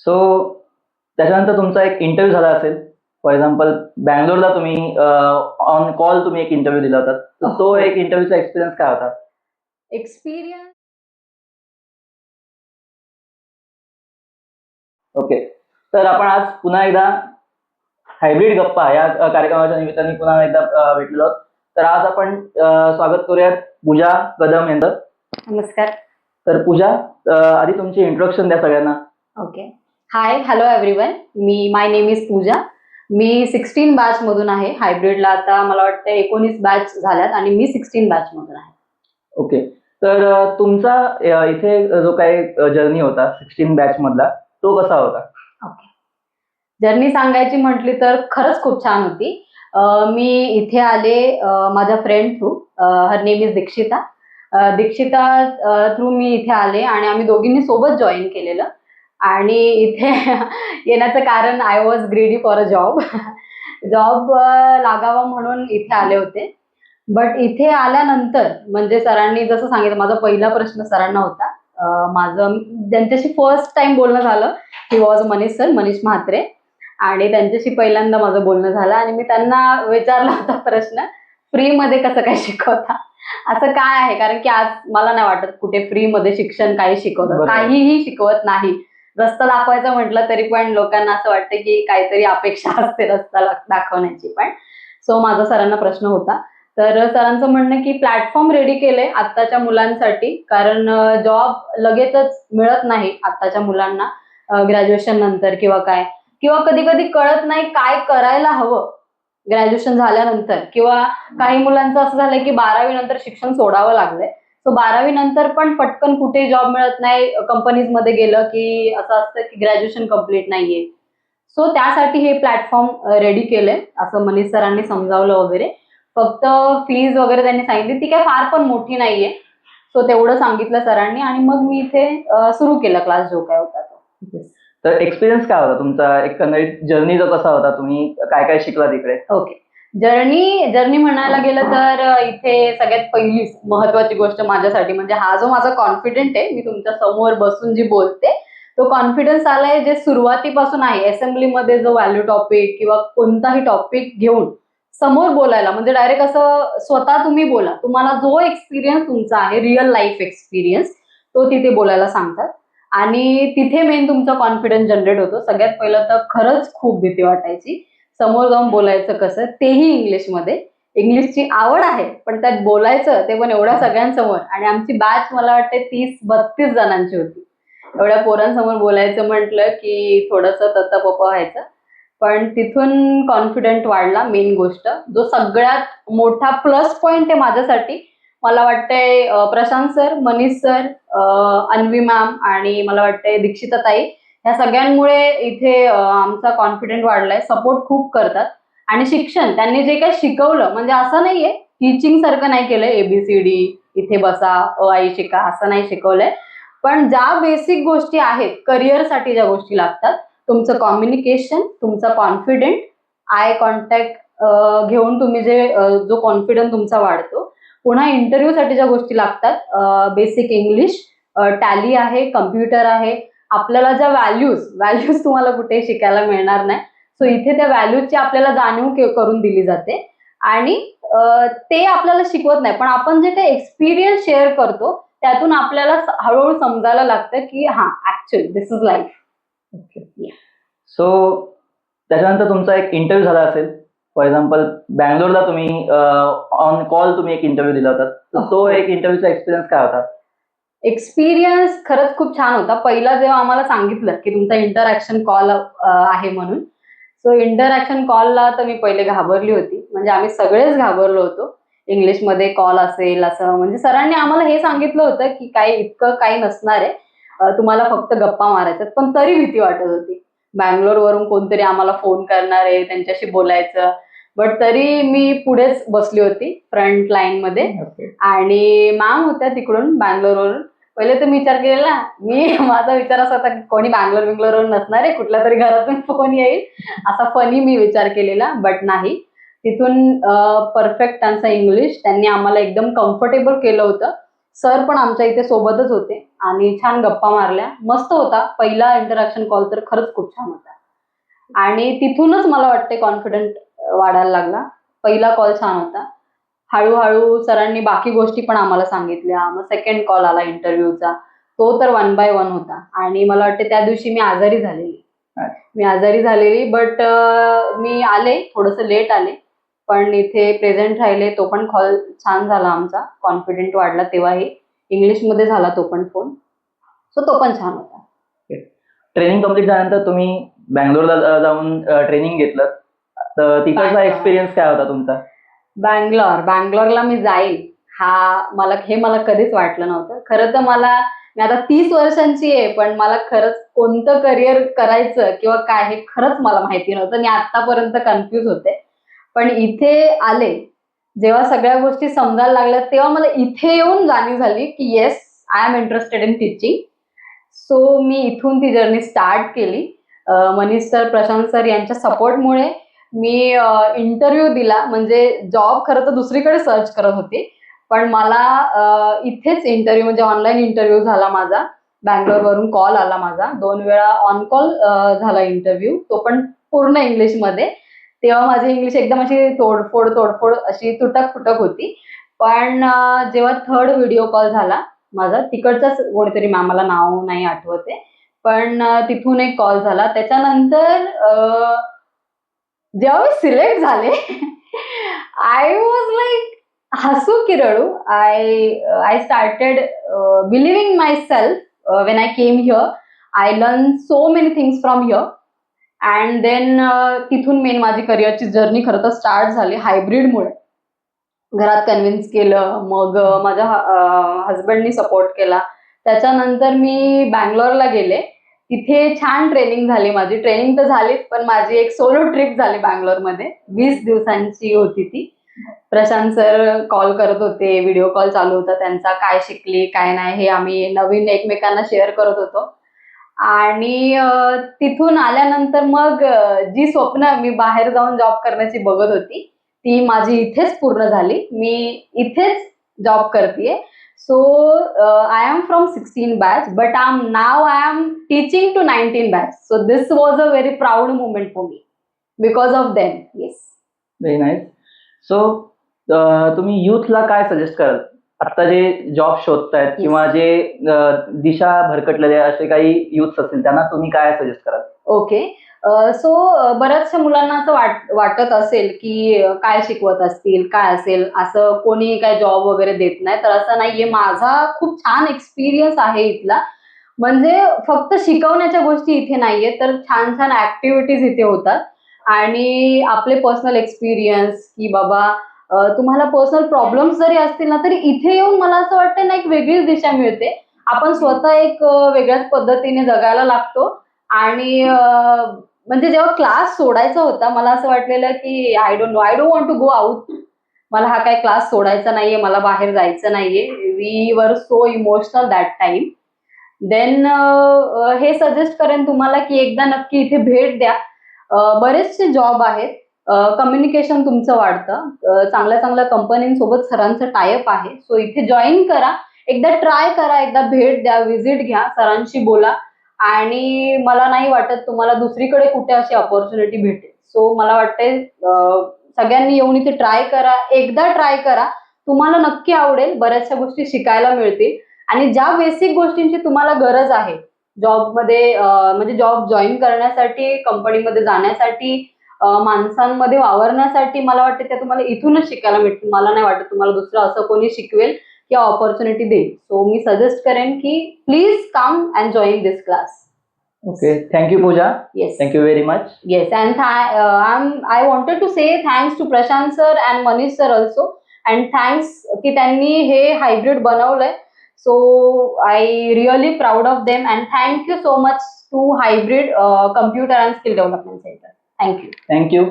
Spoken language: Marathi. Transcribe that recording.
सो त्याच्यानंतर तुमचा एक इंटरव्ह्यू झाला असेल. फॉर एक्झाम्पल बँगलोरला तुम्ही ऑन कॉल तुम्ही एक इंटरव्ह्यू दिला होता. तर तो एक इंटरव्ह्यूचा एक्सपिरियन्स काय होता? Experience okay. तर आपण आज पुन्हा एकदा हायब्रिड गप्पा या कार्यक्रमाच्या निमित्ताने पुन्हा एकदा भेटलो आहोत. तर आज आपण स्वागत करूयात पूजा कदम यांचं. नमस्कार. तर पूजा, आधी तुमची इंट्रोडक्शन द्या सगळ्यांना. Okay. Hi, hello everyone. My name is Pooja. मी 16 बॅच मधून आहे. हायब्रिडला आता मला वाटतं 19 बॅच झाल्यात आणि मी 16 बॅच मधून आहे. ओके. तर तुमचा इथे जो काही जर्नी होता 16 बॅच मधला, तो कसा होता? ओके. जर्नी सांगायची म्हटली तर खरंच खूप छान होती. मी इथे आले माझ्या friend through. Her name is Dikshita. Dikshita through मी इथे आले आणि आम्ही दोघींनी सोबत जॉईन केलेलं. आणि इथे येण्याचं कारण I was ग्रेडी for a job. Job लागावा म्हणून इथे आले होते. बट इथे आल्यानंतर म्हणजे सरांनी जसं सांगितलं, माझा पहिला प्रश्न सरांना होता. माझं ज्यांच्याशी फर्स्ट टाइम बोलणं झालं he was Manish sir, Manish Mhatre. आणि त्यांच्याशी पहिल्यांदा माझं बोलणं झालं आणि मी त्यांना विचारला होता प्रश्न, फ्रीमध्ये कसं काय शिकवता? असं काय आहे? कारण की आज मला नाही वाटत कुठे फ्रीमध्ये शिक्षण काही शिकवतं. बरोबर. काहीही शिकवत नाही. रस्ता दाखवायचा म्हटलं तरी पण लोकांना असं वाटतं की काहीतरी अपेक्षा असते रस्ता दाखवण्याची पण. सो माझा सरांना प्रश्न होता. तर सरांचं म्हणणं की प्लॅटफॉर्म रेडी केले आत्ताच्या मुलांसाठी, कारण जॉब लगेचच मिळत नाही आत्ताच्या मुलांना ग्रॅज्युएशन नंतर किंवा कधी कधी कळत नाही काय करायला हवं ग्रॅज्युएशन झाल्यानंतर. किंवा काही मुलांचं असं झालंय की 12वी नंतर शिक्षण सोडावं लागलंय. सो 12वी नंतर पण पटकन कुठे जॉब मिळत नाही. कंपनीज मध्ये गेलं की असं असतं की ग्रॅज्युएशन कम्प्लीट नाहीये. सो त्यासाठी हे प्लॅटफॉर्म रेडी केलंय असं मनीष सरांनी समजावलं वगैरे. फक्त फीज वगैरे त्यांनी सांगितली, ती काय फार पण मोठी नाहीये. सो तेवढं सांगितलं सरांनी आणि मग मी इथे सुरू केला क्लास जो काय होता तो. तर एक्सपिरियन्स काय होता तुमचा? एकंदरीत जर्नी जो कसा होता? तुम्ही काय काय शिकला तिकडे? ओके. जर्नी म्हणायला गेलं तर इथे सगळ्यात पहिलीच महत्वाची गोष्ट माझ्यासाठी म्हणजे हा जो माझा कॉन्फिडंट आहे, मी तुमच्या समोर बसून जी बोलते, तो कॉन्फिडन्स आलाय जे सुरुवातीपासून आहे. असेंब्लीमध्ये जो व्हॅल्यू टॉपिक किंवा कोणताही टॉपिक घेऊन समोर बोलायला, म्हणजे डायरेक्ट असं स्वतः तुम्ही बोला. तुम्हाला जो एक्सपिरियन्स तुमचा आहे, रिअल लाईफ एक्सपिरियन्स, तो तिथे बोलायला सांगतात. आणि तिथे मेन तुमचा कॉन्फिडन्स जनरेट होतो. सगळ्यात पहिलं तर खरंच खूप भीती वाटायची समोर जाऊन बोलायचं कसं, तेही इंग्लिशमध्ये. इंग्लिशची आवड आहे पण त्यात बोलायचं ते पण एवढ्या सगळ्यांसमोर. आणि आमची बॅच मला वाटते 30-32 जणांची होती. एवढ्या पोरांसमोर बोलायचं म्हटलं की थोडंसं तत्तापप्पा व्हायचं. पण तिथून कॉन्फिडंट वाढला. मेन गोष्ट जो सगळ्यात मोठा प्लस पॉइंट आहे माझ्यासाठी, मला वाटतंय Prashant sir, Manish sir, Anvi ma'am आणि मला वाटतंय दीक्षिता ताई, ह्या सगळ्यांमुळे इथे आमचा कॉन्फिडंट वाढलाय. सपोर्ट खूप करतात. आणि शिक्षण त्यांनी जे काही शिकवलं, म्हणजे असं नाहीये टीचिंग सारखं नाही केलंय, एबीसीडी इथे बसा आई शिका असं नाही शिकवलंय. पण ज्या बेसिक गोष्टी आहेत करिअरसाठी, ज्या गोष्टी लागतात, तुमचं कम्युनिकेशन, तुमचा कॉन्फिडंट, आय कॉन्टॅक्ट घेऊन तुम्ही जो कॉन्फिडन्स तुमचा वाढतो. पुन्हा इंटरव्ह्यूसाठी ज्या गोष्टी लागतात, बेसिक इंग्लिश, टॅली आहे, कम्प्युटर आहे. आपल्याला ज्या व्हॅल्यूज तुम्हाला कुठे शिकायला मिळणार नाही. सो इथे त्या व्हॅल्यूजची आपल्याला जाणीव करून दिली जाते. आणि ते आपल्याला शिकवत नाही, पण आपण जे काही एक्सपिरियन्स शेअर करतो त्यातून आपल्याला हळूहळू समजायला लागतं की हा actually this is life. So त्याच्यानंतर तुमचा एक इंटरव्ह्यू झाला असेल. फॉर एक्झाम्पल बँगलोरला तुम्ही ऑन कॉल तुम्ही एक इंटरव्ह्यू दिला होता. तर तो एक इंटरव्ह्यूचा एक्सपिरियन्स काय होता? एक्सपिरियन्स खरंच खूप छान होता. पहिला जेव्हा आम्हाला सांगितलं की तुमचा इंटरॅक्शन कॉल आहे म्हणून, सो इंटरॅक्शन कॉलला तर मी पहिले घाबरली होती. म्हणजे आम्ही सगळेच घाबरलो होतो. इंग्लिशमध्ये कॉल असेल असं, म्हणजे सरांनी आम्हाला हे सांगितलं होतं की काही इतकं काही नसणार आहे, तुम्हाला फक्त गप्पा मारायच्यात. पण तरी भीती वाटत होती. बँगलोरवरून कोणतरी आम्हाला फोन करणार आहे, त्यांच्याशी बोलायचं. बट तरी मी पुढेच बसली होती फ्रंट लाईन मध्ये. आणि मॅम होत्या तिकडून बँगलोरवरून. पहिले तर मी विचार केलेला, माझा विचार असा होता की कोणी बँगलोरवरून नसणार आहे, कुठल्या तरी घरातून फोन येईल, असा फनी मी विचार केलेला. बट नाही, तिथून परफेक्ट त्यांचा इंग्लिश, त्यांनी आम्हाला एकदम कम्फर्टेबल केलं होतं. सर पण आमच्या इथे सोबतच होते आणि छान गप्पा मारल्या. मस्त होता पहिला इंटरॅक्शन कॉल, तर खरंच खूप छान होता आणि तिथूनच मला वाटते कॉन्फिडंट वाढायला लागला. पहिला कॉल छान होता. हळूहळू सरांनी बाकी गोष्टी पण आम्हाला सांगितल्या. मग सेकंड कॉल आला इंटरव्ह्यूचा, तो तर 1 by 1 होता आणि मला वाटते त्या दिवशी मी आजारी झालेली. बट मी आले, थोडंसं लेट आले, पण इथे प्रेझेंट राहिले. तो पण कॉल छान झाला आमचा, कॉन्फिडंट वाढला तेव्हाही. इंग्लिशमध्ये झाला तो पण फोन, सो तो पण छान होता. ट्रेनिंग कम्प्लीट झाल्यानंतर तुम्ही बँगलोरला जाऊन ट्रेनिंग घेतलं, तर तिकडचा बँगलोर. एक्सपिरियन्स काय होता तुमचा? बँगलोरला मी जाईल हे मला कधीच वाटलं नव्हतं. खरं तर मी आता 30 वर्षांची आहे, पण मला खरंच कोणतं करिअर करायचं किंवा काय हे खरंच मला माहिती नव्हतं. मी आतापर्यंत कन्फ्यूज होते. पण इथे आले, जेव्हा सगळ्या गोष्टी समजायला लागल्या, तेव्हा मला इथे येऊन जाणीव झाली की yes, I am interested in teaching. So मी इथून ती जर्नी स्टार्ट केली. मनीष सर, प्रशांत सर यांच्या सपोर्टमुळे मी इंटरव्ह्यू दिला. म्हणजे जॉब खरं तर दुसरीकडे सर्च करत होती, पण मला इथेच इंटरव्ह्यू म्हणजे ऑनलाईन इंटरव्ह्यू झाला माझा. बँगलोरवरून कॉल आला माझा. 2 वेळा ऑन कॉल झाला इंटरव्ह्यू, तो पण पूर्ण इंग्लिशमध्ये. तेव्हा माझी इंग्लिश एकदम अशी तोडफोड अशी तुटक फुटक होती. पण जेव्हा थर्ड व्हिडिओ कॉल झाला माझा, तिकडचाच कोणीतरी मॅमला नाव नाही आठवते, पण तिथून एक कॉल झाला. त्याच्यानंतर जेव्हा मी सिलेक्ट झाले, आय वॉज लाईक हसू की रडू. I started believing myself when I came here. I learn so many things from here. And then तिथून मेन माझी करिअरची जर्नी खरं तर स्टार्ट झाली हायब्रिडमुळे. घरात कन्व्हिन्स केलं, मग माझ्या हजबंडनी सपोर्ट केला. त्याच्यानंतर मी बँगलोरला गेले. तिथे छान ट्रेनिंग झाली माझी. ट्रेनिंग तर झालीच, पण माझी एक सोलो ट्रिप झाली बँगलोरमध्ये. 20 दिवसांची होती ती. प्रशांत सर कॉल करत होते, व्हिडिओ कॉल चालू होता त्यांचा. काय शिकली काय नाही हे आम्ही नवीन एकमेकांना शेअर करत होतो. आणि तिथून आल्यानंतर मग जी स्वप्न मी बाहेर जाऊन जॉब करण्याची बघत होती, ती माझी इथेच पूर्ण झाली. मी इथेच जॉब करतेय. So I am from 16 batch, but now I am teaching to 19 batch. So this was a very proud movement for me because of them. Yes. Very nice. So तुम्ही युथला काय सजेस्ट कराल, आता जे जॉब शोधतायत किंवा जे दिशा भरकटलेले असे काही युथ असतील, त्यांना तुम्ही काय सजेस्ट कराल? ओके. सो बऱ्याचशा मुलांना असं वाटत असेल की काय शिकवत असतील, काय असेल, असं कोणी काय जॉब वगैरे देत नाही. तर असं नाहीये. माझा खूप छान एक्सपिरियन्स आहे इथला. म्हणजे फक्त शिकवण्याच्या गोष्टी इथे नाहीये, तर छान छान ऍक्टिव्हिटीज इथे होतात. आणि आपले पर्सनल एक्सपिरियन्स की बाबा तुम्हाला पर्सनल प्रॉब्लेम्स जरी असतील ना, तरी इथे येऊन मला असं वाटतं ना, एक वेगळीच दिशा मिळते. आपण स्वतः एक वेगळ्याच पद्धतीने जगायला लागतो. आणि म्हणजे जेव्हा क्लास सोडायचा होता, मला असं वाटलेलं की I don't want to go out. मला हा काय क्लास सोडायचा नाहीये, मला बाहेर जायचं नाहीये. We were so emotional that time. Then हे सजेस्ट करेन तुम्हाला की एकदा नक्की इथे भेट द्या. बरेचसे जॉब आहेत. कम्युनिकेशन तुमचं वाढतं. चांगल्या चांगल्या कंपनींसोबत सरांचं टायअप आहे. सो इथे जॉईन करा, एकदा ट्राय करा, एकदा भेट द्या, व्हिजिट घ्या, सरांशी बोला. आणि मला नाही वाटत तुम्हाला दुसरीकडे कुठे अशी अपॉर्च्युनिटी भेटेल. सो मला वाटते सगळ्यांनी येऊन इथे ट्राय करा, एकदा ट्राय करा, तुम्हाला नक्की आवडेल. बऱ्याचशा गोष्टी शिकायला मिळतील. आणि ज्या बेसिक गोष्टींची तुम्हाला गरज आहे जॉबमध्ये, म्हणजे जॉब जॉईन करण्यासाठी, कंपनीमध्ये जाण्यासाठी, माणसांमध्ये वावरण्यासाठी, मला वाटतं त्या तुम्हाला इथूनच शिकायला मिळतील. मला नाही वाटत तुम्हाला दुसरं असं कोणी शिकवेल किंवा ऑपॉर्च्युनिटी देईल. सो मी सजेस्ट करेन की please come and join this class. Okay, thank you Pooja. Yes. Thank you very much. Yes, and I wanted to say thanks to Prashant sir and Manish sir also, and thanks की त्यांनी हे हायब्रिड बनवलंय. So I really proud of them, and thank you so much to Hybrid Computer and Skill Development Center. Thank you. Thank you.